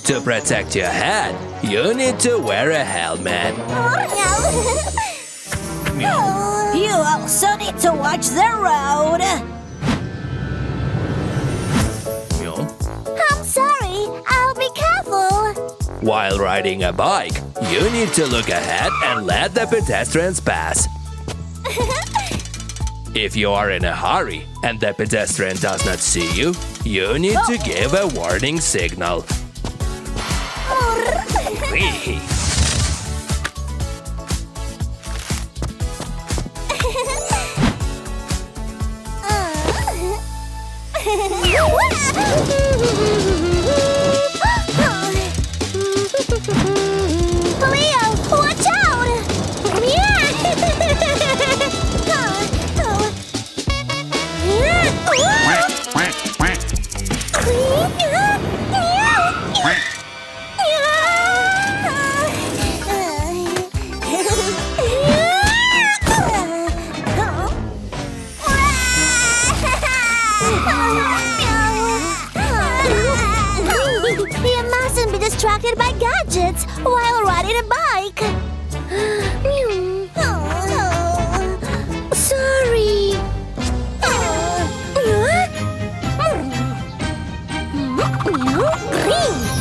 To protect your head, you need to wear a helmet. You also need to watch the road. I'm sorry, I'll be careful. While riding a bike, you need to look ahead and let the pedestrians pass. If you are in a hurry and the pedestrian does not see you, you need to give a warning signal. Leo, watch out! You mustn't be distracted by gadgets while riding a bike. Sorry. Green.